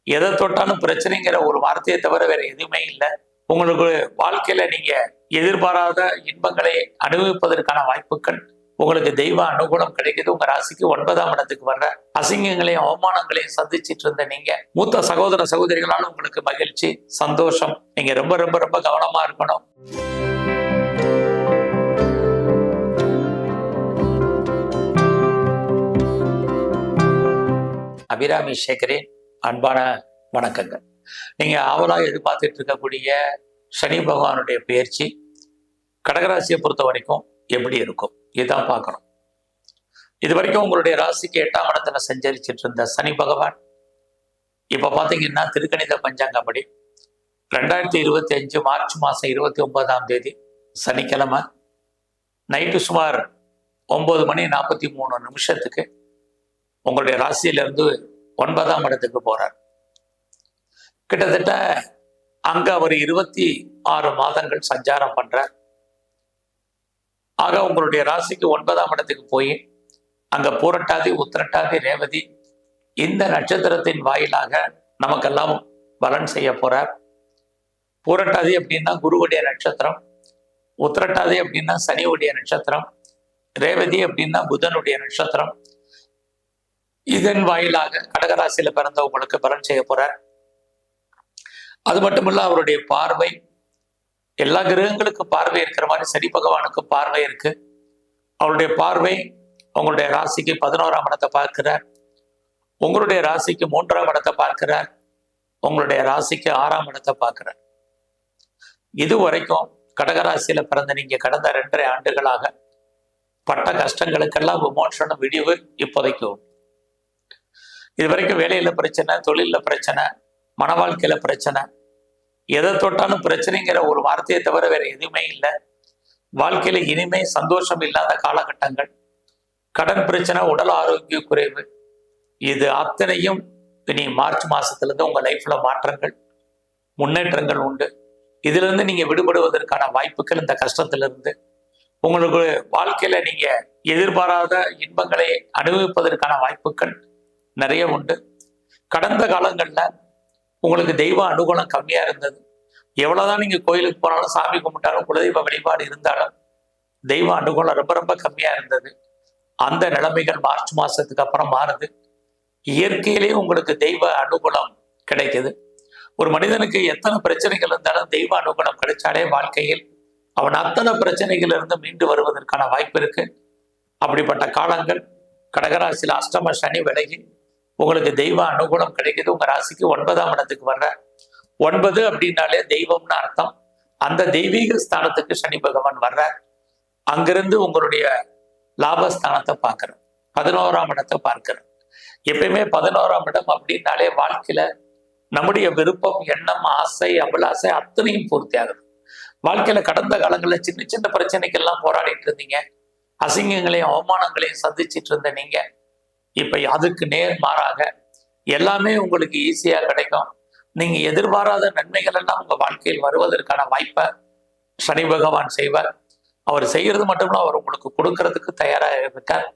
எதை தொட்டாலும் பிரச்சனைங்கிற ஒரு வார்த்தையை தவிர வேற எதுவுமே இல்லை. உங்களுக்கு வாழ்க்கையில நீங்க எதிர்பாராத இன்பங்களை அனுபவிப்பதற்கான வாய்ப்புகள், உங்களுக்கு தெய்வ அனுகூலம் கிடைக்குது. உங்க ராசிக்கு 9ஆம் இடத்துக்கு வர்ற அசிங்கங்களையும் அவமானங்களையும் சந்திச்சிட்டு இருந்த நீங்க மூத்த சகோதர சகோதரிகளாலும் உங்களுக்கு மகிழ்ச்சி, சந்தோஷம். நீங்க ரொம்ப ரொம்ப ரொம்ப கவனமா இருக்கணும். அபிராமி சேகரின் அன்பான வணக்கங்கள். நீங்க ஆவலா எதிர்பார்த்துட்டு இருக்கக்கூடிய சனி பகவானுடைய பயிற்சி கடகராசியை பொறுத்த வரைக்கும் எப்படி இருக்கும் இதுதான் பார்க்கணும். இது வரைக்கும் உங்களுடைய ராசிக்கு 8ஆம் இடத்துல சஞ்சரிச்சிட்டு இருந்த சனி பகவான் இப்ப பாத்தீங்கன்னா திருக்கணித பஞ்சாங்கப்படி 2025 மார்ச் மாசம் 29ஆம் தேதி சனிக்கிழமை நைட்டு சுமார் 9:43 உங்களுடைய ராசியிலிருந்து 9ஆம் இடத்துக்கு போறார். கிட்டத்தட்ட அங்க அவர் 26 மாதங்கள் சஞ்சாரம் பண்றார். ஆக உங்களுடைய ராசிக்கு 9ஆம் இடத்துக்கு போய் அங்க பூரட்டாதி, உத்திரட்டாதி, ரேவதி இந்த நட்சத்திரத்தின் வாயிலாக நமக்கெல்லாம் பலன் செய்ய போறார். பூரட்டாதி அப்படின்னா குருவுடைய நட்சத்திரம், உத்திரட்டாதி அப்படின்னா சனியுடைய நட்சத்திரம், ரேவதி அப்படின்னா புதனுடைய நட்சத்திரம். இதன் வாயிலாக கடகராசியில பிறந்தவங்களுக்கு பலன் செய்ய போறார். அது மட்டுமல்ல, அவருடைய பார்வை எல்லா கிரகங்களுக்கு பார்வை இருக்கிற மாதிரி சனி பகவானுக்கு பார்வை இருக்கு. அவருடைய பார்வை உங்களுடைய ராசிக்கு 11ஆம் இடத்தை பார்க்கிறார், உங்களுடைய ராசிக்கு 3ஆம் இடத்தை பார்க்கிறார், உங்களுடைய ராசிக்கு 6ஆம் இடத்தை பார்க்கிறார். இது வரைக்கும் கடகராசியில பிறந்த நீங்க கடந்த 2.5 ஆண்டுகளாக பட்ட கஷ்டங்களுக்கெல்லாம் விமோசனம், விடிவு இப்போதைக்கு. இது வரைக்கும் வேலையில பிரச்சனை, தொழில பிரச்சனை, மன வாழ்க்கையில பிரச்சனை, எதை தொட்டாலும் பிரச்சனைங்கிற ஒரு வார்த்தையை தவிர வேற எதுவுமே இல்லை. வாழ்க்கையில இனிமே சந்தோஷம் இல்லாத காலகட்டங்கள், கடன் பிரச்சனை, உடல் ஆரோக்கிய குறைவு, இது அத்தனையும் இனி மார்ச் மாசத்துல இருந்து உங்க லைஃப்ல மாற்றங்கள், முன்னேற்றங்கள் உண்டு. இதுல இருந்து நீங்க விடுபடுவதற்கான வாய்ப்புகள், இந்த கஷ்டத்திலிருந்து உங்களுக்கு வாழ்க்கையில நீங்க எதிர்பாராத இன்பங்களை அனுபவிப்பதற்கான வாய்ப்புகள் நிறைய உண்டு. கடந்த காலங்கள்ல உங்களுக்கு தெய்வ அனுகூலம் கம்மியா இருந்தது. எவ்வளவுதான் நீங்க கோயிலுக்கு போனாலும், சாமி கும்பிட்டாலும், குலதெய்வ வழிபாடு இருந்தாலும் தெய்வ அனுகூலம் ரொம்ப ரொம்ப கம்மியா இருந்தது. அந்த நிலைமைகள் மார்ச் மாசத்துக்கு அப்புறம் மாறுது. இயற்கையிலேயே உங்களுக்கு தெய்வ அனுகூலம் கிடைக்குது. ஒரு மனிதனுக்கு எத்தனை பிரச்சனைகள் இருந்தாலும் தெய்வ அனுகூலம் கிடைச்சாலே வாழ்க்கையில் அவன் அத்தனை பிரச்சனைகள் இருந்து மீண்டு வருவதற்கான வாய்ப்பு இருக்கு. அப்படிப்பட்ட காலங்கள் கடகராசியில் அஷ்டம சனி விலகி உங்களுக்கு தெய்வ அனுகூலம் கிடைக்குது. உங்க ராசிக்கு 9ஆம் இடத்துக்கு வர்ற 9 அப்படின்னாலே தெய்வம்னு அர்த்தம். அந்த தெய்வீக ஸ்தானத்துக்கு சனி பகவான் வர்றார். அங்கிருந்து உங்களுடைய லாபஸ்தானத்தை பார்க்கிறேன், 11ஆம் இடத்தை பார்க்கிறேன். எப்பயுமே 11ஆம் இடம் அப்படின்னாலே வாழ்க்கையில நம்முடைய விருப்பம், எண்ணம், ஆசை, அபிலாசை அத்தனையும் பூர்த்தி ஆகுது. வாழ்க்கையில கடந்த காலங்களில் சின்ன சின்ன பிரச்சனைக்கெல்லாம் போராடிட்டு இருந்தீங்க, அசிங்கங்களையும் அவமானங்களையும் சந்திச்சிட்டு இருந்த நீங்க இப்ப அதுக்கு நேர் மாறாக எல்லாமே உங்களுக்கு ஈஸியா கிடைக்கும். நீங்க எதிர்பாராத நன்மைகள் எல்லாம் உங்க வாழ்க்கையில் வருவதற்கான வாய்ப்பை சனி பகவான் செய்வார். அவர் செய்யறது மட்டும் அவர் உங்களுக்கு கொடுக்கறதுக்கு தயாராக இருக்கார்.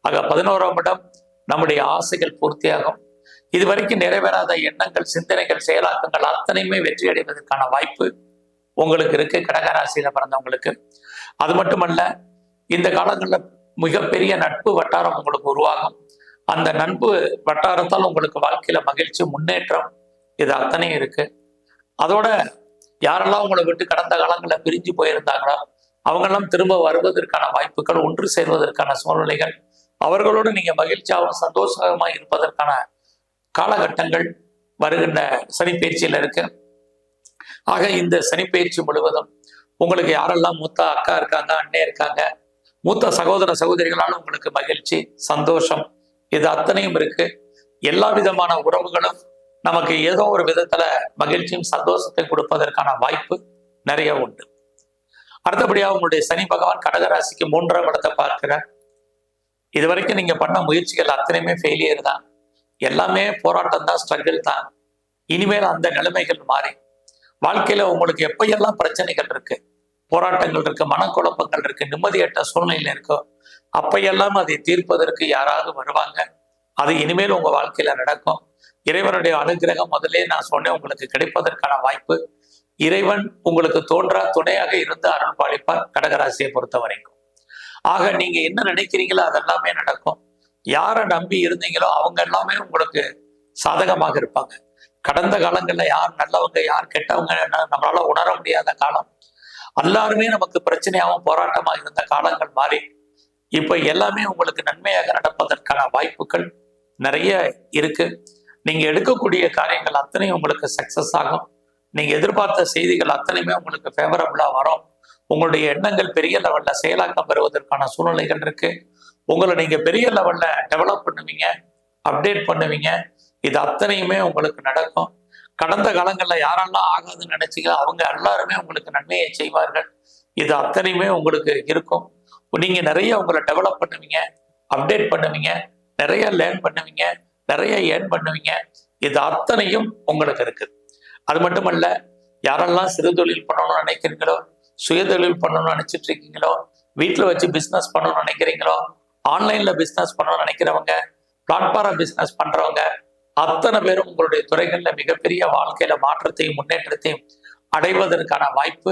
ஆக 11ஆம் இடம் நம்முடைய ஆசைகள் பூர்த்தியாகும். இதுவரைக்கும் நிறைவேறாத எண்ணங்கள், சிந்தனைகள், செயலாக்கங்கள் அத்தனையுமே வெற்றி அடைவதற்கான வாய்ப்பு உங்களுக்கு இருக்கு கடகராசியில பிறந்தவங்களுக்கு. அது மட்டுமல்ல, இந்த காலங்களில் மிகப்பெரிய நட்பு வட்டாரம் உங்களுக்கு உருவாகும். அந்த நட்பு வட்டாரத்தால் உங்களுக்கு வாழ்க்கையில மகிழ்ச்சி, முன்னேற்றம் இது அத்தனையும் இருக்கு. அதோட யாரெல்லாம் உங்களை விட்டு கடந்த காலங்களில் பிரிஞ்சு போயிருந்தாங்களோ அவங்கெல்லாம் திரும்ப வருவதற்கான வாய்ப்புகள், ஒன்று சேர்வதற்கான சூழ்நிலைகள், அவர்களோடு நீங்க மகிழ்ச்சியாகவும் சந்தோஷமா இருப்பதற்கான காலகட்டங்கள் வருகின்ற சனிப்பயிற்சியில இருக்கு. ஆக இந்த சனிப்பயிற்சி முழுவதும் உங்களுக்கு யாரெல்லாம் மூத்த அக்கா இருக்காங்க, அண்ணே இருக்காங்க, மூத்த சகோதர சகோதரிகளாலும் உங்களுக்கு மகிழ்ச்சி, சந்தோஷம் இது அத்தனையும் இருக்கு. எல்லா விதமான உறவுகளும் நமக்கு ஏதோ ஒரு விதத்துல மகிழ்ச்சியும் சந்தோஷத்தை கொடுப்பதற்கான வாய்ப்பு நிறைய உண்டு. அடுத்தபடியாக உங்களுடைய சனி பகவான் கடகராசிக்கு 3ஆம் இடத்தை பார்க்கிறார். இது வரைக்கும் நீங்க பண்ண முயற்சிகள் அத்தனையுமே ஃபெயிலியர் தான், எல்லாமே போராட்டம் தான், ஸ்ட்ரகிள் தான். இனிமேல் அந்த நிலைமைகள் மாறி வாழ்க்கையில உங்களுக்கு எப்பையெல்லாம் பிரச்சனைகள் இருக்கு, போராட்டங்கள் இருக்கு, மனக்குழப்பங்கள் இருக்கு, நிம்மதியற்ற சூழ்நிலை இருக்கோ அப்பையெல்லாம் அதை தீர்ப்பதற்கு யாராவது வருவாங்க. அது இனிமேல் உங்க வாழ்க்கையில நடக்கும். இறைவனுடைய அனுகிரகம் முதலே நான் சொன்னேன் உங்களுக்கு கிடைப்பதற்கான வாய்ப்பு. இறைவன் உங்களுக்கு தோன்றா துணையாக இருந்து அருள் பாலிப்பார் கடகராசியை பொறுத்த வரைக்கும். ஆக நீங்க என்ன நினைக்கிறீங்களோ அதெல்லாமே நடக்கும். யாரை நம்பி இருந்தீங்களோ அவங்க எல்லாமே உங்களுக்கு சாதகமாக இருப்பாங்க. கடந்த காலங்கள்ல யார் நல்லவங்க யார் கெட்டவங்க நம்மளால உணர முடியாத காலம். எல்லாருமே நமக்கு பிரச்சனையாகவும் போராட்டமாக இருந்த காலங்கள் மாறி இப்ப எல்லாமே உங்களுக்கு நன்மையாக நடப்பதற்கான வாய்ப்புகள் நிறைய இருக்கு. நீங்க எடுக்கக்கூடிய காரியங்கள் அத்தனையும் உங்களுக்கு சக்சஸ் ஆகும். நீங்க எதிர்பார்த்த செய்திகள் அத்தனையுமே உங்களுக்கு ஃபேவரபிளா வரும். உங்களுடைய எண்ணங்கள் பெரிய லெவல்ல செயலாக்கம் பெறுவதற்கான சூழ்நிலைகள் இருக்கு. உங்களை நீங்க பெரிய லெவல்ல டெவலப் பண்ணுவீங்க, அப்டேட் பண்ணுவீங்க. இது அத்தனையுமே உங்களுக்கு நடக்கும். கடந்த காலங்கள்ல யாரெல்லாம் ஆகாதுன்னு நினைச்சீங்களோ அவங்க எல்லாருமே உங்களுக்கு நன்மையை செய்வார்கள். இது அத்தனையுமே உங்களுக்கு இருக்கும். நீங்க நிறைய உங்களை டெவலப் பண்ணுவீங்க, அப்டேட் பண்ணுவீங்க, நிறைய லேர்ன் பண்ணுவீங்க, நிறைய ஏர்ன் பண்ணுவீங்க. இது அத்தனையும் உங்களுக்கு இருக்கு. அது மட்டுமல்ல, யாரெல்லாம் சிறு தொழில் பண்ணணும்னு நினைக்கிறீங்களோ, சுயதொழில் பண்ணணும்னு நினைச்சிட்டு இருக்கீங்களோ, வீட்டில் வச்சு பிஸ்னஸ் பண்ணணும்னு நினைக்கிறீங்களோ, ஆன்லைன்ல பிஸ்னஸ் பண்ணணும்னு நினைக்கிறவங்க, பிளாட்ஃபார்ம் பிஸ்னஸ் பண்றவங்க அத்தனை பேரும் உங்களுடைய துறைகள்ல மிகப்பெரிய வாழ்க்கையில மாற்றத்தையும் முன்னேற்றத்தையும் அடைவதற்கான வாய்ப்பு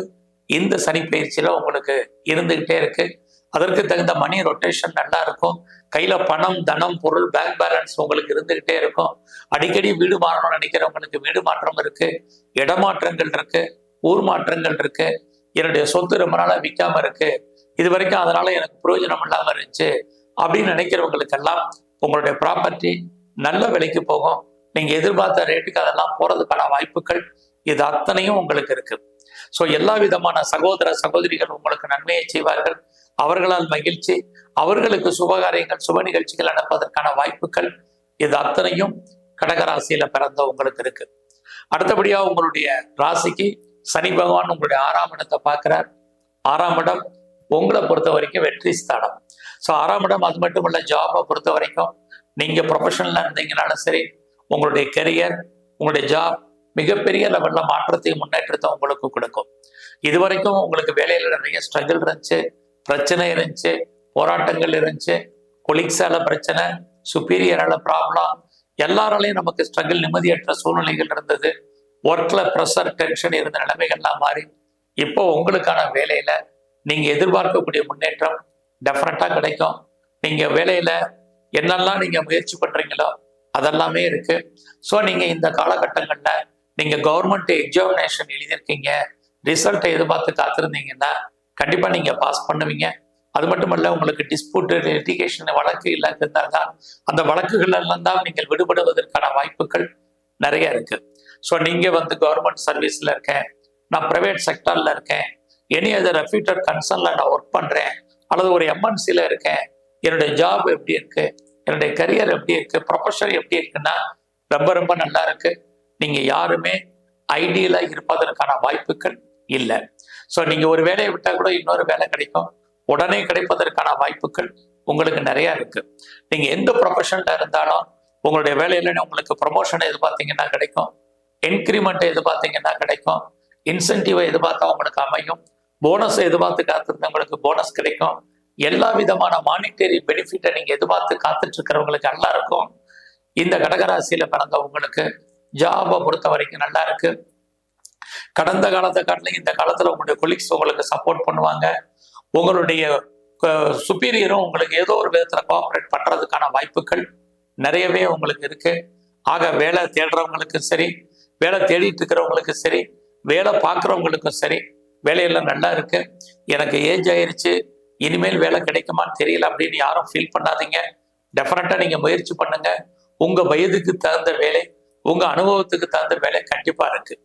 இந்த சனி பயிற்சியில உங்களுக்கு இருந்துகிட்டே இருக்கு. அதற்கு தகுந்த மணி ரொட்டேஷன் நல்லா இருக்கும். கையில பணம், தனம், பொருள், பேங்க் பேலன்ஸ் உங்களுக்கு இருந்துகிட்டே இருக்கும். அடிக்கடி வீடு மாறணும்னு நினைக்கிறவங்களுக்கு வீடு மாற்றம் இருக்கு, இடமாற்றங்கள் இருக்கு, ஊர் மாற்றங்கள் இருக்கு. என்னுடைய சொத்து ரொம்ப நாளா விற்காம இருக்கு, இது வரைக்கும் அதனால எனக்கு பிரயோஜனம் இல்லாம இருந்துச்சு அப்படின்னு நினைக்கிறவங்களுக்கெல்லாம் உங்களுடைய ப்ராப்பர்ட்டி நல்ல விலைக்கு போகும். நீங்க எதிர்பார்த்த ரேட்டுக்கு அதெல்லாம் போறதுக்கான வாய்ப்புகள் இது அத்தனையும் உங்களுக்கு இருக்கு. ஸோ எல்லா விதமான சகோதர சகோதரிகள் உங்களுக்கு நன்மையை செய்வார்கள். அவர்களால் மகிழ்ச்சி, அவர்களுக்கு சுபகாரியங்கள் சுப நிகழ்ச்சிகள் நடப்பதற்கான வாய்ப்புகள் இது அத்தனையும் கடகராசியில பிறந்த உங்களுக்கு இருக்கு. அடுத்தபடியா உங்களுடைய ராசிக்கு சனி பகவான் உங்களுடைய 6ஆம் இடத்தை பார்க்கிறார். 6ஆம் இடம் உங்களை பொறுத்த வரைக்கும் வெற்றி ஸ்தானம். ஸோ 6ஆம் இடம் அது மட்டும் இல்ல, ஜாபை பொறுத்த வரைக்கும் நீங்க ப்ரொஃபஷனலா இருந்தீங்கனாலும் சரி, உங்களுடைய கெரியர், உங்களுடைய ஜாப் மிகப்பெரிய லெவல்ல மாற்றத்தையும் முன்னேற்றத்தை உங்களுக்கு கொடுக்கும். இது வரைக்கும் உங்களுக்கு வேலையில நிறைய ஸ்ட்ரகிள் இருந்துச்சு, பிரச்சனை இருந்துச்சு, போராட்டங்கள் இருந்துச்சு, கொலீக்ஸால பிரச்சனை, சுப்பீரியரால ப்ராப்ளம், எல்லாராலையும் நமக்கு ஸ்ட்ரகிள், நிம்மதியற்ற சூழ்நிலைகள் இருந்தது, ஒர்க்ல ப்ரெஷர், டென்ஷன் இருந்த நிலைமைகள்லாம் மாறி இப்போ உங்களுக்கான வேலையில நீங்க எதிர்பார்க்கக்கூடிய முன்னேற்றம் டெஃபினட்டா கிடைக்கும். நீங்க வேலையில என்னெல்லாம் நீங்க முயற்சி பண்றீங்களோ அதெல்லாமே இருக்கு. ஸோ நீங்க இந்த காலகட்டங்கள்ல நீங்க கவர்மெண்ட் எக்ஸாமினேஷன் எழுதியிருக்கீங்க, ரிசல்ட்டை எதிர்பார்த்து காத்திருந்தீங்கன்னா கண்டிப்பா நீங்க பாஸ் பண்ணுவீங்க. அது மட்டும் இல்ல, உங்களுக்கு டிஸ்பியூட், லிட்டிகேஷன் வழக்கு எல்லாம் இருந்தால் தான் அந்த வழக்குகள் எல்லாம் தான் நீங்கள் விடுபடுவதற்கான வாய்ப்புகள் நிறைய இருக்கு. ஸோ நீங்க கவர்மெண்ட் சர்வீஸ்ல இருக்கேன், நான் பிரைவேட் செக்டர்ல இருக்கேன், எனி அதர் ரெப்யூட்டட் கன்சர்ன்ல நான் ஒர்க் பண்றேன், அல்லது ஒரு எம்என்சில இருக்கேன், என்னுடைய ஜாப் எப்படி இருக்கு, என்னுடைய கரியர் எப்படி இருக்கு, ப்ரொஃபஷன் எப்படி இருக்குன்னா ரொம்ப ரொம்ப நல்லா இருக்கு. நீங்க யாருமே ஐடியலா இருப்பதற்கான வாய்ப்புகள் இல்லை. ஸோ நீங்க ஒரு வேலையை விட்டா கூட இன்னொரு வேலை கிடைக்கும், உடனே கிடைப்பதற்கான வாய்ப்புகள் உங்களுக்கு நிறைய இருக்கு. நீங்க எந்த ப்ரொஃபஷன்ல இருந்தாலும் உங்களுடைய வேலையில உங்களுக்கு ப்ரொமோஷனை எதிர்பார்த்தீங்கன்னா கிடைக்கும், இன்க்ரிமெண்ட் எதிர்பார்த்தீங்கன்னா கிடைக்கும், இன்சென்டிவை எதிர்பார்த்தா உங்களுக்கு அமையும், போனஸை எதிர்பார்த்து காத்திருந்தவங்களுக்கு போனஸ் கிடைக்கும். எல்லா விதமான மானிட்டரி பெனிஃபிட்டை நீங்க எதிர்பார்த்து காத்துட்டு இருக்கிறவங்களுக்கு நல்லா இருக்கும். இந்த கடகராசியில பிறந்தவங்களுக்கு ஜாபை பொறுத்த வரைக்கும் நல்லா இருக்கு. கடந்த காலத்தை காட்டிலும் இந்த காலத்துல உங்களுடைய கொலீக்ஸ் உங்களுக்கு சப்போர்ட் பண்ணுவாங்க. உங்களுடைய சுப்பீரியரும் உங்களுக்கு ஏதோ ஒரு விதத்துல கோஆபரேட் பண்றதுக்கான வாய்ப்புகள் நிறையவே உங்களுக்கு இருக்கு. ஆக வேலை தேடுறவங்களுக்கும் சரி, வேலை தேடிட்டு இருக்கிறவங்களுக்கும் சரி, வேலை பார்க்குறவங்களுக்கும் சரி, வேலையெல்லாம் நல்லா இருக்கு. எனக்கு ஏஜ் ஆயிருச்சு, இனிமேல் வேலை கிடைக்குமான்னு தெரியல அப்படின்னு யாரும் ஃபீல் பண்ணாதீங்க. டெஃபினட்டா நீங்க முயற்சி பண்ணுங்க. உங்க வயதுக்கு தகுந்த வேலை, உங்க அனுபவத்துக்கு தகுந்த வேலை கண்டிப்பா இருக்கு.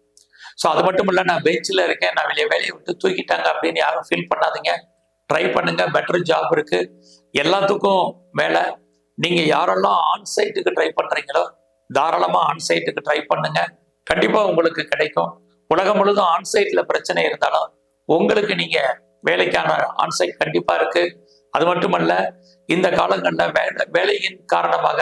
ஸோ அது மட்டும் இல்லை, நான் பெஞ்சில் இருக்கேன், நான் வெளியே வேலையை விட்டு தூக்கிட்டாங்க அப்படின்னு யாரும் ஃபீல் பண்ணாதீங்க. ட்ரை பண்ணுங்க, பெட்டர் ஜாப் இருக்கு, எல்லாத்துக்கும் மேலே நீங்க யாரெல்லாம் ஆன்சைட்டுக்கு ட்ரை பண்றீங்களோ தாராளமா ஆன்சைட்டுக்கு ட்ரை பண்ணுங்க, கண்டிப்பா உங்களுக்கு கிடைக்கும். உலகம் முழுதும் ஆன்சைட்ல பிரச்சனை இருந்தாலும் உங்களுக்கு நீங்க வேலைக்கான ஆன்சைட் கண்டிப்பா இருக்கு. அது மட்டுமல்ல, இந்த காலங்களில் வேலையின் காரணமாக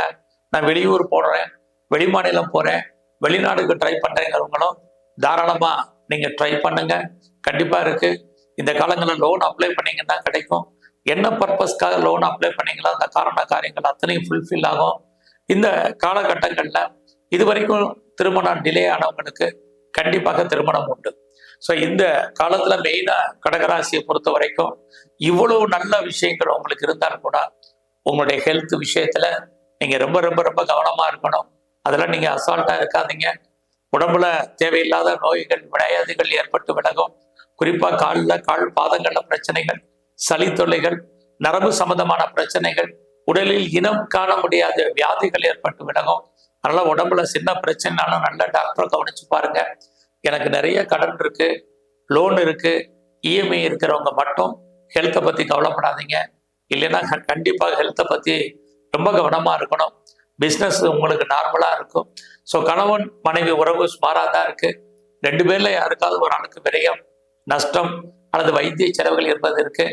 நான் வெளியூர் போடுறேன், வெளிமாநிலம் போறேன், வெளிநாடுக்கு ட்ரை பண்றேங்கிறவங்களும் தாராளமா நீங்க ட்ரை பண்ணுங்க, கண்டிப்பா இருக்கு. இந்த காலங்களில் லோன் அப்ளை பண்ணீங்கன்னா கிடைக்கும். என்ன பர்பஸ்க்காக லோன் அப்ளை பண்ணீங்களோ அந்த காரண காரியங்கள் அத்தனையும் ஃபுல்ஃபில் ஆகும். இந்த காலகட்டங்கள்ல இது வரைக்கும் திருமணம் டிலே ஆனவங்களுக்கு கண்டிப்பாக திருமணம் உண்டு. ஸோ இந்த காலத்துல மெயினா கடகராசியை பொறுத்த வரைக்கும் இவ்வளவு நல்ல விஷயங்கள் உங்களுக்கு இருந்தாலும் கூட உங்களுடைய ஹெல்த் விஷயத்துல நீங்க ரொம்ப ரொம்ப ரொம்ப கவனமா இருக்கணும். அதெல்லாம் நீங்க அசால்ட்டா இருக்காதீங்க. உடம்புல தேவையில்லாத நோய்கள் வியாதிகள் ஏற்பட்டு விலகும். குறிப்பா கால் பாதங்கள்ல பிரச்சனைகள், சளி தொல்லைகள், நரம்பு சம்பந்தமான பிரச்சனைகள், உடலில் இனம் காண முடியாத வியாதிகள் ஏற்பட்டு விலகும். அதனால உடம்புல சின்ன பிரச்சனைனாலும் நல்ல டாக்டரை கவனிச்சு பாருங்க. எனக்கு நிறைய கடன் இருக்கு, லோன் இருக்கு, இஎம்ஐ இருக்கிறவங்க மட்டும் ஹெல்த்தை பத்தி கவலைப்படாதீங்க. இல்லைன்னா கண்டிப்பாக ஹெல்த்தை பத்தி ரொம்ப கவனமா இருக்கணும். பிஸ்னஸ் உங்களுக்கு நார்மலா இருக்கும். ஸோ கணவன் மனைவி உறவு சுமாராக தான் இருக்கு. 2 பேர்ல யாருக்காவது ஒரு ஆளுக்கு விரயம், நஷ்டம் அல்லது வைத்திய செலவுகள் என்பது இருக்கு.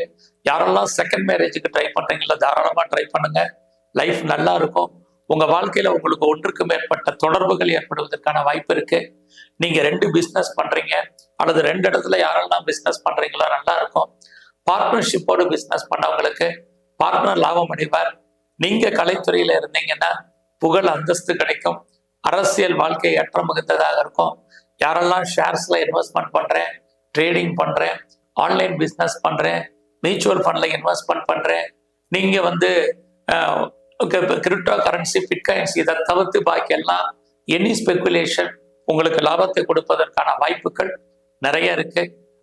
யாரெல்லாம் செகண்ட் மேரேஜுக்கு ட்ரை பண்றீங்களோ தாராளமா ட்ரை பண்ணுங்க. லைஃப் நல்லா இருக்கும். உங்க வாழ்க்கையில உங்களுக்கு ஒன்றுக்கு மேற்பட்ட தொடர்புகள் ஏற்படுவதற்கான வாய்ப்பு இருக்கு. நீங்க 2 பிஸ்னஸ் பண்றீங்க அல்லது 2 இடத்துல யாரெல்லாம் பிஸ்னஸ் பண்றீங்களோ நல்லா இருக்கும். பார்ட்னர்ஷிப்போடு பிஸ்னஸ் பண்ணவங்களுக்கு பார்ட்னர் லாபம் அடைவார். நீங்க கலைத்துறையில இருந்தீங்கன்னா புகழ் அந்தஸ்து கிடைக்கும். அரசியல் வாழ்க்கை ஏற்றம் மிகுந்ததாக இருக்கும். யாரெல்லாம் ஷேர்ஸ்ல இன்வெஸ்ட்மெண்ட் பண்றேன், ட்ரேடிங் பண்றேன், ஆன்லைன் பிஸ்னஸ் பண்றேன், மியூச்சுவல் ஃபண்ட்ல இன்வெஸ்ட்மெண்ட் பண்றேன், நீங்க கிரிப்டோ கரன்சி, பிட்காயின்ஸ் இதை தவிர்த்து பாக்கி எல்லாம் எனி ஸ்பெகுலேஷன் உங்களுக்கு லாபத்தை கொடுப்பதற்கான வாய்ப்புகள் நிறைய இருக்கு.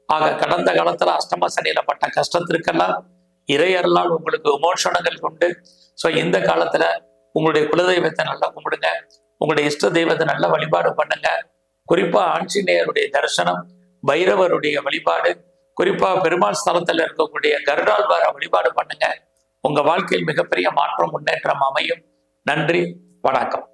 ஆக கடந்த காலத்துல அஷ்டம சனியில பட்ட கஷ்டத்திற்கெல்லாம் இறையர்களால் உங்களுக்கு விமோசனங்கள் உண்டு. ஸோ இந்த காலத்துல உங்களுடைய குலதெய்வத்தை நல்லா கும்பிடுங்க. உங்களுடைய இஷ்ட தெய்வத்தை நல்லா வழிபாடு பண்ணுங்க. குறிப்பா ஆஞ்சநேயருடைய தரிசனம், பைரவருடைய வழிபாடு, குறிப்பா பெருமாள் ஸ்தலத்தில் இருக்கக்கூடிய கருடாழ்வார வழிபாடு பண்ணுங்க. உங்க வாழ்க்கையில் மிகப்பெரிய மாற்றம், முன்னேற்றம் அமையும். நன்றி, வணக்கம்.